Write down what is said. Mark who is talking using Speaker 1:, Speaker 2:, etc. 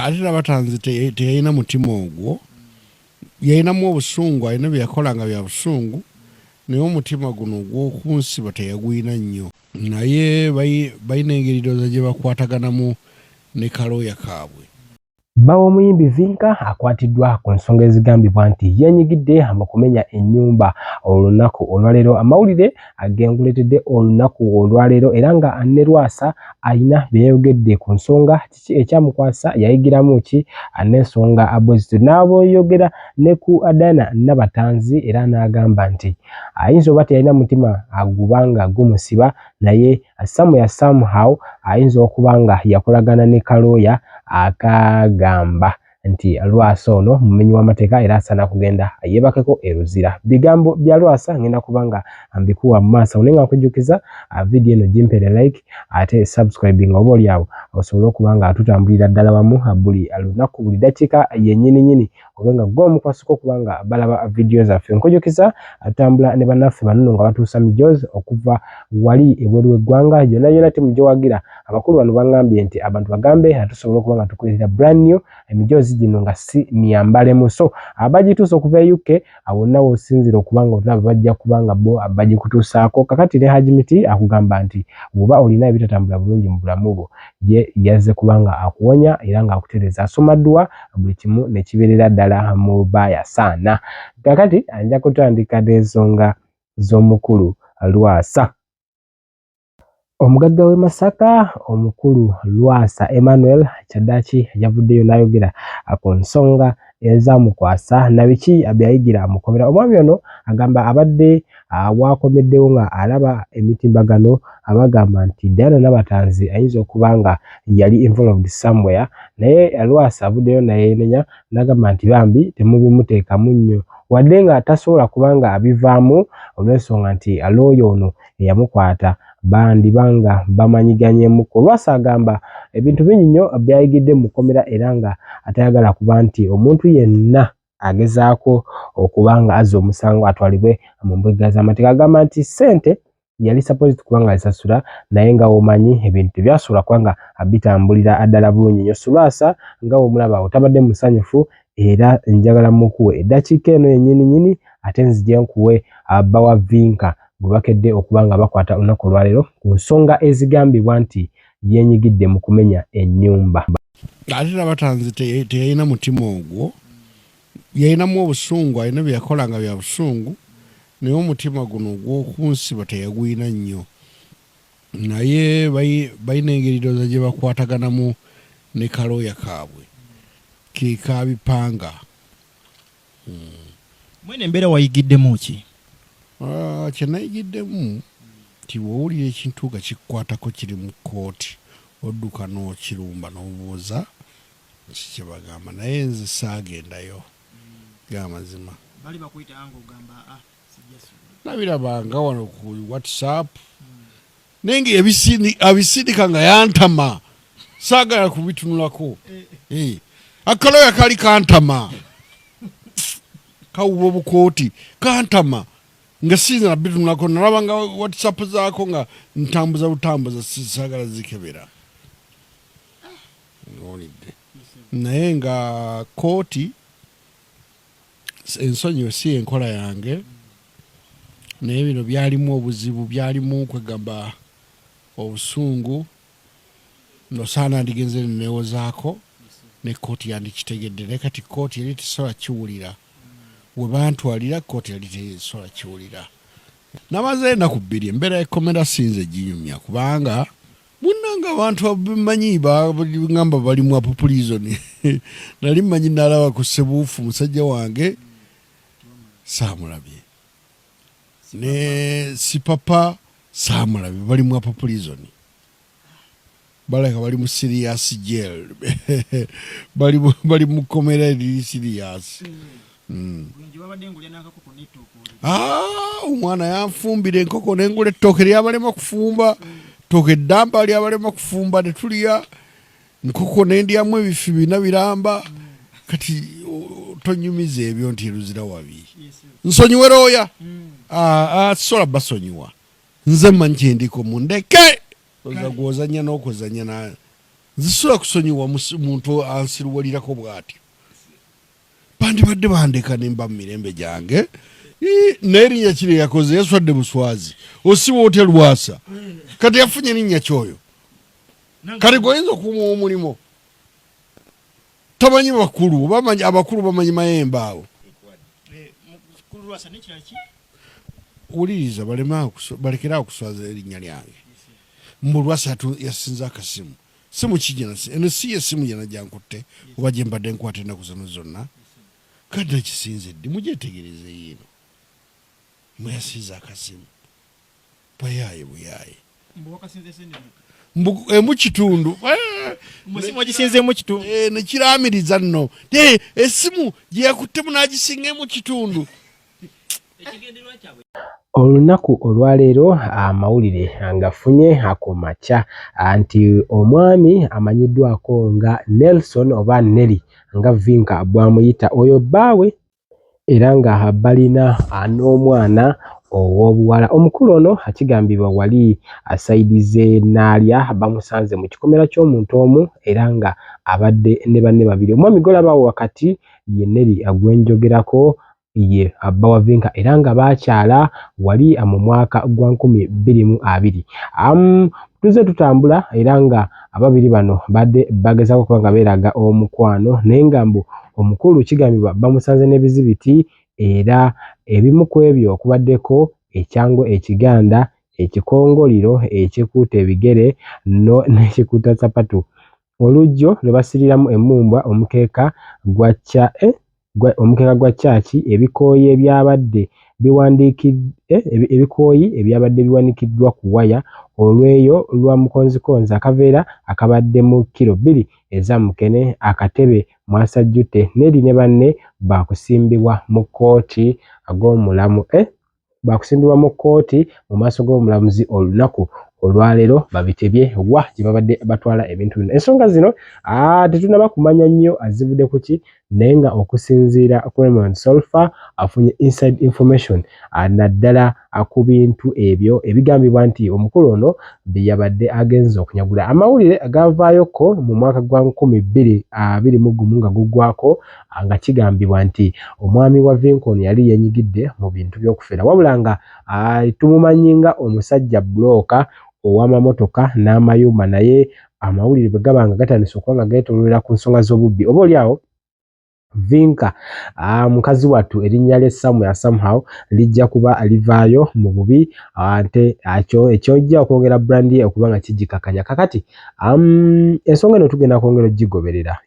Speaker 1: Ate Nabatanzi teyalina mutima ogwo. Yalinamu obusungu, alina bye yakolanga bya busungu. Naye omutima guno ogw'okunsiba teyagwina nnyo. Naye balina engeri ndowooza gye bakwataganamu ne kalooya kaabwe.
Speaker 2: Bbawa omuyimbi Vinka akwatiddwa ku nsonga ezigambibwa nti yeenyigidde mu kumenya ennyumba olunaku olwaleero. Amawulire agenguletedde olunaku olwaleero era nga ne Lwasa alina byeyogedde ku nsonga kiki ekyamukwasa, yayigiramu ki n'ensonga bwezityo. N'aboyogera ne ku Diana Nabatanzi era n'agamba nti ayinza oba teyalina mutima agubanga gumusiba, naye somehow ayinza okuba nga yakolagana ne kalooya akagamba nti Lwasa ono mumenyi w'amateeka era asaana kugenda yeebakeko eruzira. Bigambo bya Lwasa ngenda kubanga mbikuwa mu maaso naye nga nkujjukiza video eno gimpere like ate subscribing oba oliawo osobola okuba nga tutambulira ddala wamu buli lunaku buli dakiika yennyini oba nga gwe omukwasiko okuba nga balaba video zaffe. Nkujjukiza atambula ne bannaffe banno nga batuusa mijozi okuva wali ebweru w'eggwanga yonna timu gyewagira. Abakulu bano bangambye nti abantu bagambe tusobola okuba nga tukuleetera brand new emijozi gino nga si myambalemu. So abagituusa okuva e UK bonna w'osinzira okuba nga otulaba bajja kuba nga bo bagikutuusaako. Kakati ne Hajimiti akugamba nti bw'oba olina ebitatambula bulungi mu bulamu bwo ye yazze kuba nga akuwonya era nga akutereeza. Asoma dduwa buli kimu ne kibeerera ddala mu bbaaya saana. Kakati ajja kutandika n'ensonga z'omukulu Lwasa. Omugagga w'e Masaka omukulu Lwasa Emmanuel Kyaddaaki yavuddeyo n'ayogera ku nsonga ezaamukwasa na biki byayigira amukomera. Omwami ono agamba abadde waakomeddewo nga alaba emitimbagano abagamba nti Diana Nabatanzi ayinza okuba nga yali involved somewhere, naye Lwasa avuddeyo nayeenenya n'agamba nti bambi temubimuteekamu nnyo wadde nga tasobola kuba nga abivaamu olw'ensonga nti looya ono eyamukwata bandibanga bamanyiganyemuko. Lwasa agamba ebintu bingi nnyo byayigidde mu kkomera era nga atayagala kuba nti omuntu yenna agezaako okuba nga azza omusango atwalibwe mu mbega z'amateeka. Agamba nti ssente yali supposed kuba nga alisasula naye nga omanyi ebintu tebyasobola kuba nga bitambulira ddala bulungi nnyo. Lwasa nga bw'omulaba otabadde musanyufu era njagala mukuwe eddakiika eno yennyini ate nzije nkuwe bbawa Vinka gwe bakedde okuba nga bakwata olunaku olwaleero ku nsonga ezigambibwa nti yeenyigidde mu kumenya ennyumba.
Speaker 1: Ate Nabatanzi teyalina mutima ogwo. Yalinamu obusungu, alina bye yakolanga bya busungu. Naye omutima guno ogw'okunsiba teyagwina nnyo. Naye balina engeri ndowooza gye bakwataganamu ne kalooya kaabwe ke kaabipanga.
Speaker 3: Mwene embeera wayigiddemu ki?
Speaker 1: Kye nayigiddemu nti bw'owulira ekintu nga kikwatako kiri mu kkooti odduka n'okirumba n'obuuza kiki bagamba, naye nze saagendayo g'amazima.
Speaker 3: Bali bakuyita nga ogamba
Speaker 1: nabirabanga wano ku WhatsApp naye abisindika nga yantama saagala kubitunulako. Akalooya kali kantama kawuba obukooti kantama nga sinza nabitunulako. Nalaba nga WhatsApp zaako nga ntambuza butambuza saagala zikebera. Naye nga kooti ensonyi si enkola yange. Naye bino byalimu obuzibu, byalimu kwegamba obusungu. Nosaana ndigenze neewozaako ne kooti yandikitegedde. Naye kati kooti yali tesobola kiwulira. We bantwalira kooti yali tesobola kiwulira. Namaze ennaku bbiri embeera y'ekkomera sinze ginyumya kubanga munnanga abantu abamanyi bagamba bali mu apopulizoni. Nali mmanyi nalaba ku Ssebuufu musajja wange saamulabye. Ne Sipapa saamulabye bali mu apopulizoni. Balaka bali mu serious jail. bali mu kkomera eriri serious. Omwana yanfumbira enkoko nengula ettooke lyabalema kufumba. Ttooke eddamba lyabalema kufumba ne tulya. Nkoko nendyamu ebifi bina biramba. Kati tonyumiza ebyo nti eruzira wabi. Nsonyiwe looya. Sola basonyiwa. Nze mmanyi kyendiko mundeke. Oza gwozanya n'okozanya nzisobola kusonyiwa muntu ansiruwalirako bw'atyo bandibadde bandeka nemba mu mirembe gyange n'erinnya kiri yakoze yaswadde buswazi osiba otya Lwasa kati yafunye erinnya kyoyo kati goyinza okumuwa omulimu tamanyi abakulu bamanyi mayembe awo wuliriza balekera okuswaza erinnya lyange mbu Lwasa yasinza akasimu simu kijina eno si yesimu jana jankutte oba gye mbadde nkwata ennaku zino zonna kadde kisinze ddi mugyetegereze yiino mweyasinza akasimu bweyaaye mu kitundu nekiramiriza nno esimu gye yakuttemu n'agisingemu kitundu.
Speaker 2: Olunaku olwaleero amawulire ngafunye akumakya nti omwami amanyiddwako nga Nelson oba Nelly nga Vinka bwamuyita oyo bbaawe era nga balina n'omwana ow'obuwala. Omukulu ono akigambibwa wali asaidize n'alya bamusanze mu kikomera ky'omuntu omu era nga abadde ne banne babiri. Omwami golabaawo wakati ye Nelly agwenjogerako ye bbawa Vinka era nga baakyala wali mu mwaka gwa 2020. Tuze tutambula era nga ababiri bano badde bagezaako kuba nga beeraga omukwano naye nga mbu omukulu kigambibwa bamusanze n'ebizibiti era ebimu ku ebyo okubaddeko ekyango ekiganda ekikongoliro ekikuuta ebigere n'ekikuuta sapatu olujjo lwe basiriramu emmumbwa omukeeka gwa kyaki ebikooyi ebyabadde biwanikiddwa ku waya olweyo lwa mukonzikonzi akaveera akabadde mu kilo 2 eza mukene akatebe mwasajjute Nelly ne banne bakusimbibwa mu kkooti mu maaso g'omulamuzi olunaku olwaleero babitebye wa gye babadde batwala ebintu bino. Ensonga zino tetunaba kumanya nnyo azivudde ku ki naye nga okusinziira ku Raymond Solfa afunye inside information naddala ku bintu ebyo ebigambibwa nti omukulu ono bye yabadde agenza okunyagula. Amawulire agavaayoko mu mwaka gwa 2021 nga guggwako nga kigambibwa nti omwami wa Vinka ono yali yenyigidde mu bintu by'okufera wabula nga tumumanyi nga omusajja bulooka ow'amamotoka n'amayumba naye amawulire bwe gaba nga gatandise okuba nga geetooloolera ku nsonga z'obubbi oba oliawo Vinka mukazi wattu erinnya lye somehow lijja kuba livaayo mu bubi ate ekyojja okwongera brand ye okuba nga kigikakanya kakati ensonga eno tugenda kwongera ogigoberera